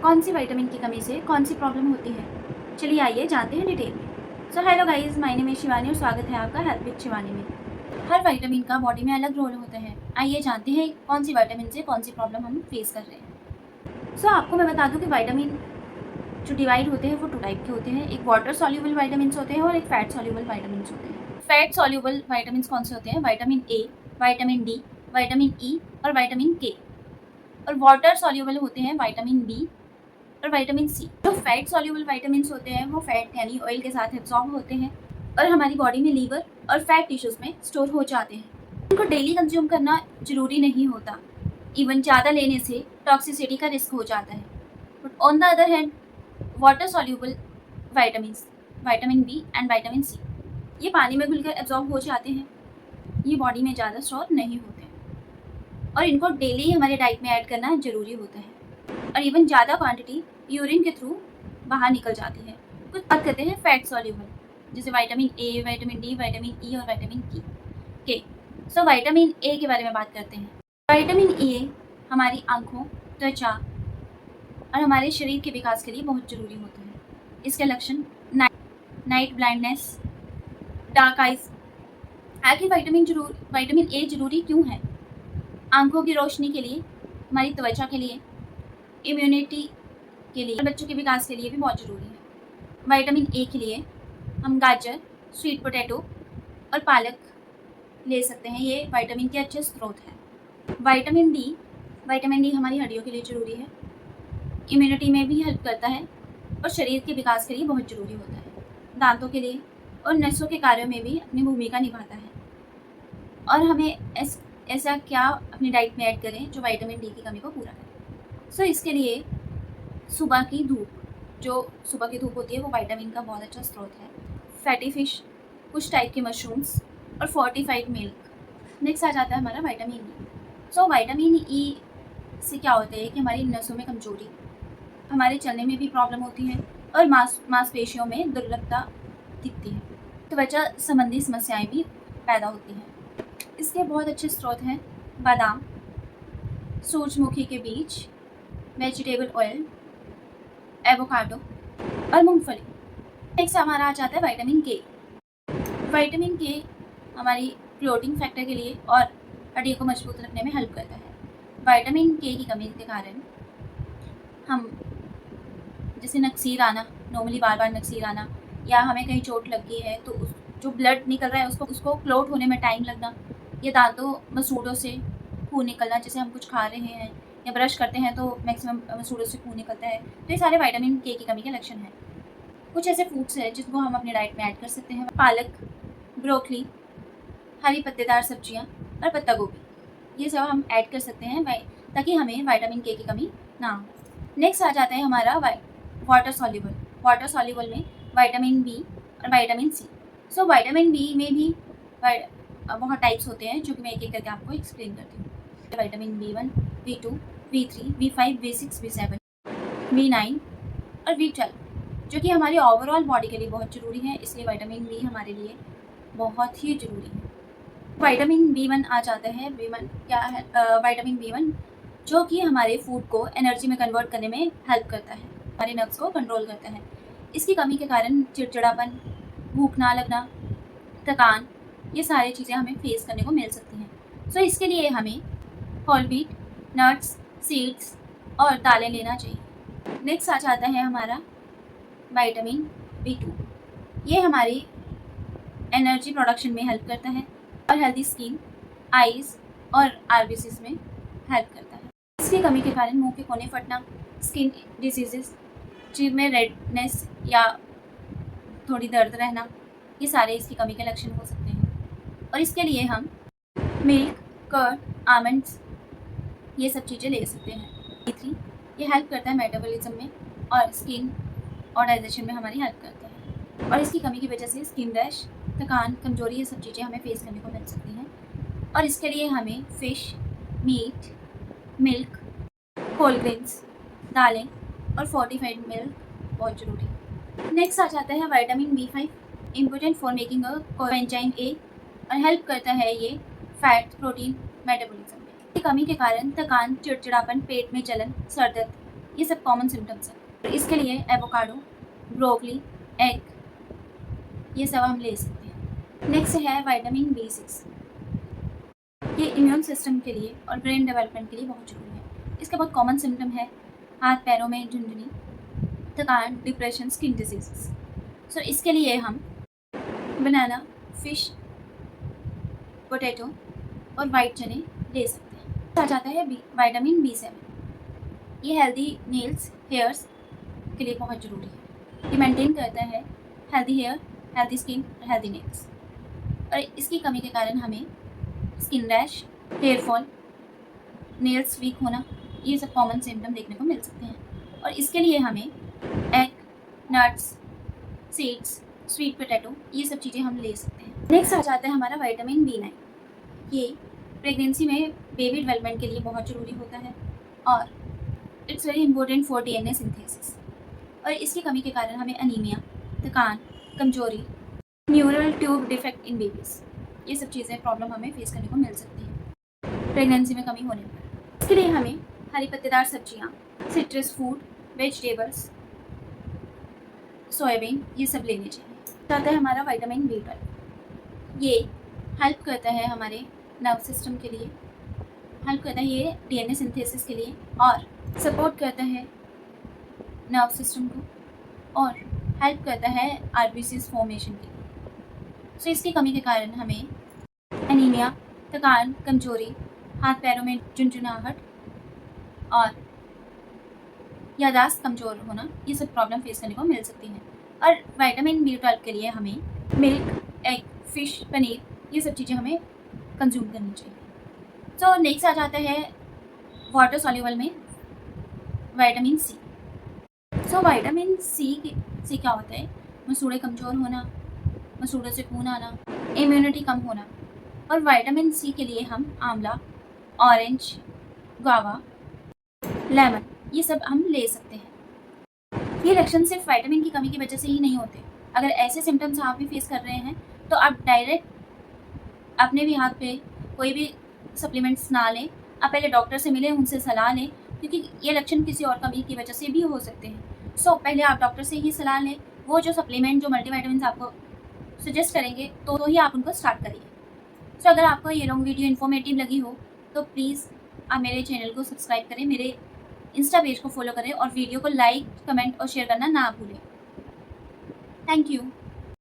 कौन C vitamin की कमी से कौन सी प्रॉब्लम होती है, चलिए आइए जानते हैं डिटेल में। So hello guys, my name is Shivani और स्वागत है आपका हेल्थ विद शिवानी में। हर विटामिन का बॉडी में अलग रोल होता है। आइए जानते हैं कौन सी विटामिन से कौन सी प्रॉब्लम हम फेस कर रहे हैं। सो आपको मैं बता दूं कि विटामिन जो डिवाइड होते हैं वो 2 टाइप के होते हैं। एक वाटर सॉल्युबल विटामिन होते हैं और एक फैट सॉल्युबल विटामिन होते हैं। फैट सॉल्युबल विटामिन कौन से होते हैं? Vitamin A, vitamin D, vitamin E और विटामिन के। और वाटर सॉल्युबल होते हैं विटामिन बी और विटामिन सी। जो फैट सॉल्युबल विटामिन होते हैं वो फैट यानी ऑयल के साथ एब्जॉर्ब होते हैं और हमारी बॉडी में लीवर और फैट टिश्यूज में स्टोर हो जाते हैं। इनको डेली कंज्यूम करना जरूरी नहीं होता। इवन ज़्यादा लेने से टॉक्सिसिटी का रिस्क हो जाता है। But on the other hand water soluble vitamin, vitamin B and vitamin C, ये पानी में घुलकर एब्जॉर्ब हो जाते हैं। ये बॉडी में ज़्यादा स्टोर नहीं होते हैं और इनको डेली हमारे डाइट में ऐड करना ज़रूरी होता है। और इवन ज़्यादा क्वांटिटी यूरिन के थ्रू बाहर निकल जाती है। कुछ बात करते हैं फैट सॉल्युबल, जैसे vitamin A, vitamin D, vitamin E और विटामिन के। सो विटामिन ए के बारे में बात करते हैं। विटामिन ए हमारी आंखों, त्वचा और हमारे शरीर के विकास के लिए बहुत ज़रूरी होता है। इसके लक्षण नाइट ब्लाइंडनेस, डार्क आइज। आखिर विटामिन ए जरूरी क्यों है? आंखों की रोशनी के लिए, हमारी त्वचा के लिए, इम्यूनिटी के लिए, बच्चों के विकास के लिए भी बहुत ज़रूरी है। विटामिन ए के लिए हम गाजर, स्वीट पोटैटो और पालक ले सकते हैं। ये विटामिन के अच्छे स्रोत हैं। विटामिन डी हमारी हड्डियों के लिए ज़रूरी है, इम्यूनिटी में भी हेल्प करता है और शरीर के विकास के लिए बहुत ज़रूरी होता है। दांतों के लिए और नसों के कार्यों में भी अपनी भूमिका निभाता है। और हमें ऐसा क्या अपनी डाइट में ऐड करें जो विटामिन डी की कमी को पूरा करे। सो इसके लिए सुबह की धूप होती है वो विटामिन का बहुत अच्छा स्रोत है। फैटी फिश, कुछ टाइप के मशरूम्स और फोर्टिफाइड मिल्क। नेक्स्ट आ जाता है हमारा vitamin E. So vitamin E से क्या होता है कि हमारी नसों में कमजोरी, हमारे चलने में भी प्रॉब्लम होती है और मांसपेशियों में दुर्बलता दिखती है। त्वचा संबंधी समस्याएं भी पैदा होती हैं। इसके बहुत अच्छे स्रोत हैं बादाम, सूरजमुखी के बीज, वेजिटेबल ऑयल, एवोकाडो और मूंगफली। नेक्स्ट हमारा आ जाता है विटामिन के। विटामिन के हमारी क्लोटिंग फैक्टर के लिए और हड्डियों को मजबूत रखने में हेल्प करता है। विटामिन के की कमी के कारण हम जैसे नक्सीर आना, नॉर्मली बार बार नक्सीर आना, या हमें कहीं चोट लग गई है तो जो ब्लड निकल रहा है उसको क्लोट होने में टाइम लगना, या दांतों मसूड़ों से खून निकलना, जैसे हम कुछ खा रहे हैं या ब्रश करते हैं तो मैक्सिमम मसूड़ों से खून निकलता है, तो ये सारे विटामिन के की कमी के लक्षण हैं। कुछ ऐसे फूड्स हैं जिनको हम अपनी डाइट में ऐड कर सकते हैं। पालक, ब्रोकली, हरी पत्तेदार सब्जियां और पत्ता गोभी, ये सब हम ऐड कर सकते हैं ताकि हमें विटामिन के की कमी ना हो। नेक्स्ट आ जाता है हमारा वाटर सॉल्युबल में विटामिन बी और vitamin C. So vitamin B में भी बहुत टाइप्स होते हैं जो कि मैं एक एक करके आपको एक्सप्लेन करती हूँ। Vitamin B1, B2, B3, B5, B6, B7, B9 और B12, जो कि हमारी ओवरऑल बॉडी के लिए बहुत ज़रूरी है। इसलिए विटामिन बी हमारे लिए बहुत ही ज़रूरी है। विटामिन B1 आ जाता है। B1 क्या है? विटामिन B1 जो कि हमारे फूड को एनर्जी में कन्वर्ट करने में हेल्प करता है, हमारे नर्व्स को कंट्रोल करता है। इसकी कमी के कारण चिड़चिड़ापन, भूख ना लगना, थकान, ये सारी चीज़ें हमें फेस करने को मिल सकती हैं। सो इसके लिए हमें होल व्हीट, नट्स, सीड्स और दालें लेना चाहिए। नेक्स्ट आ जाता है हमारा विटामिन B2। ये हमारी एनर्जी प्रोडक्शन में हेल्प करता है और हेल्दी स्किन, आईज और आरबीसीज में हेल्प करता है। इसकी कमी के कारण मुंह के कोने फटना, स्किन डिजीजेस, जीभ में रेडनेस या थोड़ी दर्द रहना, ये सारे इसकी कमी के लक्षण हो सकते हैं। और इसके लिए हम मिल्क, कर्ड, आमंड्स, ये सब चीज़ें ले सकते हैं। B3 ये हेल्प करता है मेटाबॉलिज्म में और स्किन और डाइजेशन में हमारी हेल्प करता है। और इसकी कमी की वजह से स्किन रैश, थकान, कमजोरी, ये सब चीज़ें हमें फेस करने को मिल सकती हैं। और इसके लिए हमें fish, meat, milk, whole grains, दालें और फोर्टिफाइड मिल्क बहुत ज़रूरी है। नेक्स्ट आ जाता है vitamin B5, important for making a coenzyme A, और हेल्प करता है ये फैट प्रोटीन मेटाबॉलिज्म में। इसकी कमी के कारण थकान, चिड़चिड़ापन, पेट में जलन, सर दर्द, ये सब कॉमन सिम्टम्स हैं। इसके लिए एवोकाडो, ब्रोकली, एग, ये सब हम ले सकते हैं। नेक्स्ट है विटामिन B6। ये इम्यून सिस्टम के लिए और ब्रेन डेवलपमेंट के लिए बहुत ज़रूरी है। इसका बहुत कॉमन सिम्टम है हाथ पैरों में झुंझुनी, थकान, डिप्रेशन, स्किन डिजीज़। सो इसके लिए हम बनाना, फिश, पोटैटो और वाइट चने ले सकते हैं। आ जाता है विटामिन B7। ये हेल्दी नेल्स, हेयर्स के लिए बहुत ज़रूरी है। ये मेंटेन करता है हेल्दी हेयर, हेल्दी स्किन और हेल्दी नेल्स। और इसकी कमी के कारण हमें skin rash, hair fall, nails weak होना, ये सब कॉमन सिम्टम देखने को मिल सकते हैं। और इसके लिए हमें egg, nuts, seeds, sweet potato, ये सब चीज़ें हम ले सकते हैं। नेक्स्ट आ जाता है हमारा विटामिन B9। ये प्रेगनेंसी में बेबी डेवलपमेंट के लिए बहुत ज़रूरी होता है और it's very important for DNA synthesis. और इसकी कमी के कारण हमें अनीमिया, थकान, कमजोरी, neural tube defect in babies, ये सब चीज़ें प्रॉब्लम हमें फेस करने को मिल सकती है प्रेगनेंसी में कमी होने पर। इसके लिए हमें हरी पत्तेदार सब्जियाँ, सिट्रस फूड, वेजिटेबल्स, सोयाबीन, ये सब लेने चाहिए। आता है हमारा विटामिन B12। ये हेल्प करता है हमारे नर्व सिस्टम के लिए, हेल्प करता है ये DNA सिंथेसिस के लिए और सपोर्ट करता है नर्व सिस्टम को और हेल्प करता है RBCs फॉर्मेशन के लिए। सो इसकी कमी के कारण हमें एनीमिया, थकान, कमजोरी, हाथ पैरों में झुंझुनाहट और याददाश्त कमज़ोर होना, ये सब प्रॉब्लम फेस करने को मिल सकती है। और विटामिन B12 के लिए हमें मिल्क, एग, फिश, पनीर, ये सब चीज़ें हमें कंज्यूम करनी चाहिए। सो नेक्स्ट आ जाता है वाटर सॉल्युबल में vitamin C। So vitamin C से क्या होता है, मसूड़े कमज़ोर होना, मसूड़ों से खून आना, इम्यूनिटी कम होना। और विटामिन C के लिए हम आंवला, ऑरेंज, गुआवा, लेमन, ये सब हम ले सकते हैं। ये लक्षण सिर्फ विटामिन की कमी की वजह से ही नहीं होते। अगर ऐसे सिम्टम्स आप भी फेस कर रहे हैं तो आप डायरेक्ट अपने भी हाथ पे कोई भी सप्लीमेंट्स ना लें, आप पहले डॉक्टर से मिलें, उनसे सलाह लें, क्योंकि ये लक्षण किसी और कमी की वजह से भी हो सकते हैं। सो पहले आप डॉक्टर से ही सलाह लें, वो जो सप्लीमेंट, जो मल्टीविटामिन आपको सजेस्ट करेंगे तो ही आप उनको स्टार्ट करिए। सो अगर आपको ये लॉन्ग वीडियो इन्फॉर्मेटिव लगी हो तो प्लीज़ आप मेरे चैनल को सब्सक्राइब करें, मेरे इंस्टा पेज को फॉलो करें और वीडियो को लाइक, कमेंट और शेयर करना ना भूलें। Thank you.